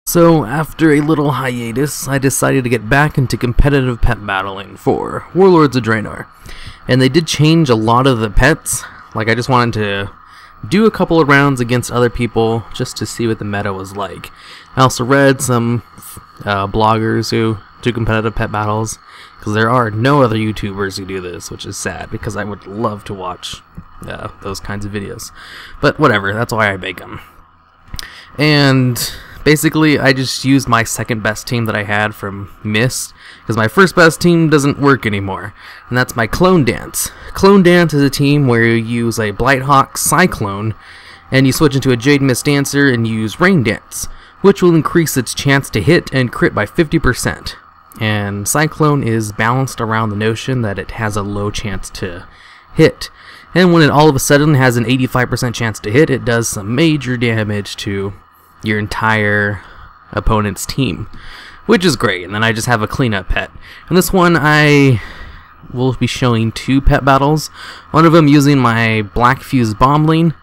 So, after a little hiatus, I decided to get back into competitive pet battling for Warlords of Draenor. And they did change a lot of the pets. Like, I just wanted to do a couple of rounds against other people just to see what the meta was like. I also read some bloggers who do competitive pet battles, because there are no other YouTubers who do this, which is sad, because I would love to watch those kinds of videos. But whatever, that's why I make them. And basically, I just used my second best team that I had from Mist, because my first best team doesn't work anymore, and that's my Clone Dance. Clone Dance is a team where you use a Blighthawk Cyclone, and you switch into a Jade Mist Dancer and use Rain Dance, which will increase its chance to hit and crit by 50%. And Cyclone is balanced around the notion that it has a low chance to hit. And when it all of a sudden has an 85% chance to hit, it does some major damage to your entire opponent's team, which is great. And then I just have a cleanup pet. And this one I will be showing two pet battles. One of them using my Black Fuse Bombling.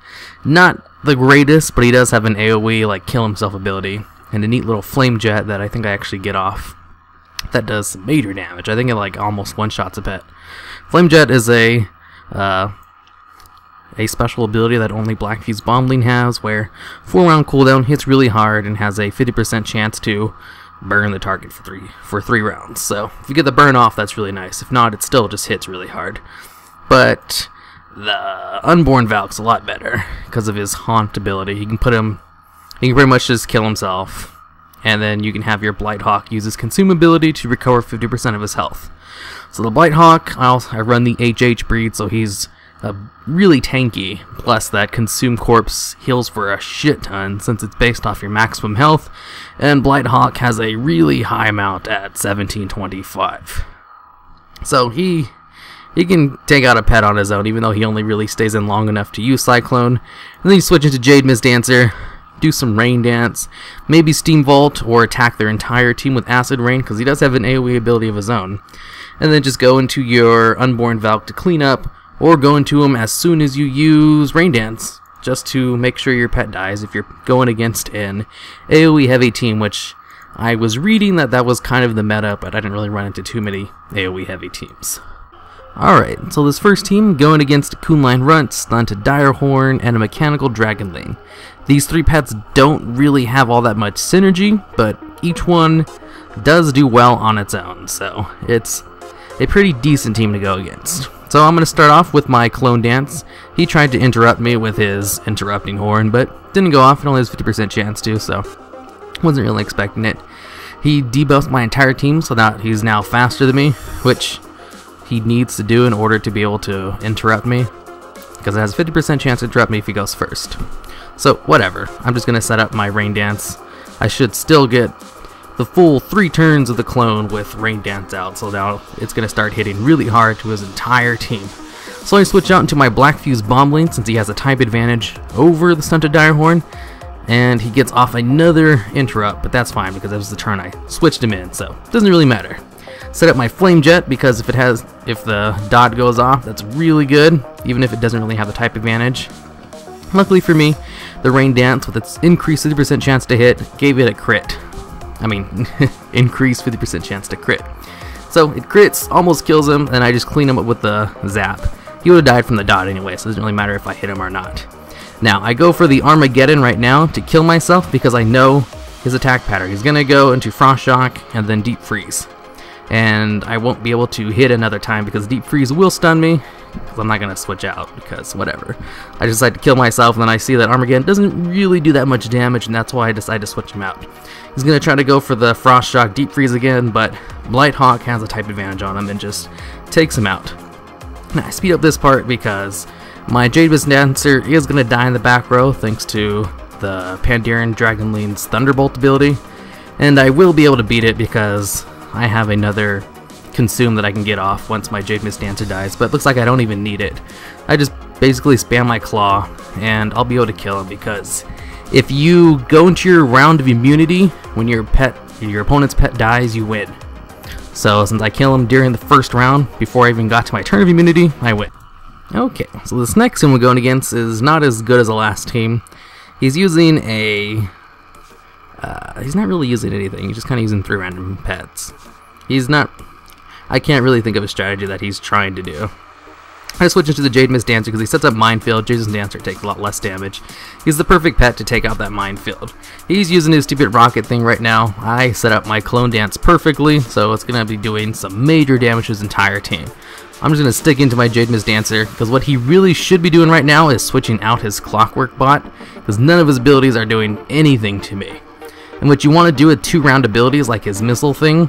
Not the greatest, but he does have an AoE like kill himself ability, and a neat little flame jet that I think I actually get off. That does some major damage. I think it like almost one-shots a pet. Flame jet is a special ability that only Black Fuse Bombling has, where 4-round cooldown, hits really hard, and has a 50% chance to burn the target for three rounds. So if you get the burn off, that's really nice. If not, it still just hits really hard. But the Unborn Valk's a lot better because of his Haunt ability. He can pretty much just kill himself, and then you can have your Blighthawk use his Consume ability to recover 50% of his health. So the Blighthawk, I run the HH breed, so he's really tanky, plus that Consume Corpse heals for a shit ton since it's based off your maximum health, and Blighthawk has a really high amount at 1725. So he can take out a pet on his own, even though he only really stays in long enough to use Cyclone. And then you switch into Jade Mist Dancer, do some Rain Dance, maybe Steam Vault, or attack their entire team with Acid Rain, because he does have an AoE ability of his own. And then just go into your Unborn Valk to clean up, or go into him as soon as you use Rain Dance, just to make sure your pet dies if you're going against an AoE heavy team, which I was reading that was kind of the meta, but I didn't really run into too many AoE heavy teams. Alright, so this first team going against a Coonline Runt, Stunted Direhorn, and a Mechanical Dragonling. These three pets don't really have all that much synergy, but each one does do well on its own, so it's a pretty decent team to go against. So I'm going to start off with my Clone Dance. He tried to interrupt me with his Interrupting Horn, but didn't go off. It only has 50% chance to, so wasn't really expecting it. He debuffed my entire team, so that he's now faster than me, which he needs to do in order to be able to interrupt me, because it has a 50% chance to interrupt me if he goes first. So whatever, I'm just going to set up my Rain Dance. I should still get the full 3 turns of the clone with Rain Dance out, so now it's going to start hitting really hard to his entire team. So I switch out into my Black Fuse Bombling since he has a type advantage over the Stunted Direhorn, and he gets off another interrupt, but that's fine because that was the turn I switched him in, so it doesn't really matter. Set up my Flame Jet because if the dot goes off, that's really good, even if it doesn't really have the type advantage. Luckily for me, the Rain Dance with its increased 50% chance to hit gave it a crit. I mean, increased 50% chance to crit. So it crits, almost kills him, and I just clean him up with the Zap. He would have died from the dot anyway, so it doesn't really matter if I hit him or not. Now, I go for the Armageddon right now to kill myself because I know his attack pattern. He's going to go into Frost Shock and then Deep Freeze. And I won't be able to hit another time because Deep Freeze will stun me, because I'm not going to switch out, because whatever. I just decide to kill myself, and then I see that Armageddon doesn't really do that much damage, and that's why I decide to switch him out. He's going to try to go for the Frost Shock Deep Freeze again, but Blighthawk has a type advantage on him and just takes him out. Now I speed up this part because my Jade Mist Dancer is going to die in the back row thanks to the Pandaren Dragonling's Thunderbolt ability, and I will be able to beat it because I have another Consume that I can get off once my Jade Mist Dancer dies, but it looks like I don't even need it. I just basically spam my Claw, and I'll be able to kill him because if you go into your round of immunity when your opponent's pet dies, you win. So since I kill him during the first round, before I even got to my turn of immunity, I win. Okay, so this next team we're going against is not as good as the last team. He's using a He's not really using anything. He's just kind of using 3 random pets. He's not... I can't really think of a strategy that he's trying to do. I switch into the Jade Mist Dancer because he sets up Minefield. Jade Mist Dancer takes a lot less damage. He's the perfect pet to take out that Minefield. He's using his stupid rocket thing right now. I set up my Clone Dance perfectly, so it's going to be doing some major damage to his entire team. I'm just going to stick into my Jade Mist Dancer because what he really should be doing right now is switching out his Clockwork bot because none of his abilities are doing anything to me. And what you want to do with 2-round abilities like his missile thing,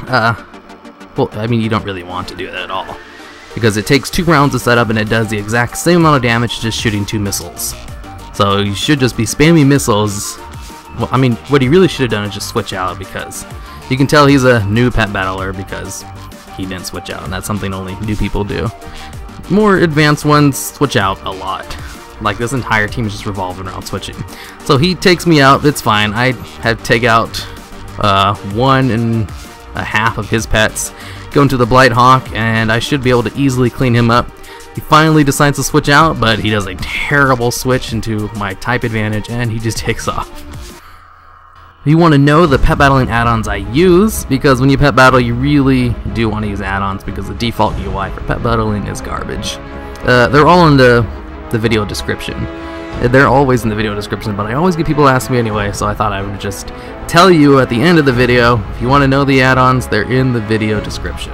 well, I mean, you don't really want to do that at all. Because it takes 2 rounds to set up and it does the exact same amount of damage just shooting 2 missiles. So you should just be spamming missiles. Well, I mean, what he really should have done is just switch out, because you can tell he's a new pet battler because he didn't switch out, and that's something only new people do. More advanced ones switch out a lot. Like, this entire team is just revolving around switching. So he takes me out, it's fine. I had to take out 1.5 of his pets, go into the Blight Hawk, and I should be able to easily clean him up. He finally decides to switch out, but he does a terrible switch into my type advantage, and he just takes off. You want to know the pet battling add-ons I use, because when you pet battle, you really do want to use add-ons, because the default UI for pet battling is garbage. They're all in the video description. They're always in the video description, but I always get people ask me anyway, so I thought I would just tell you at the end of the video. If you want to know the add-ons, they're in the video description.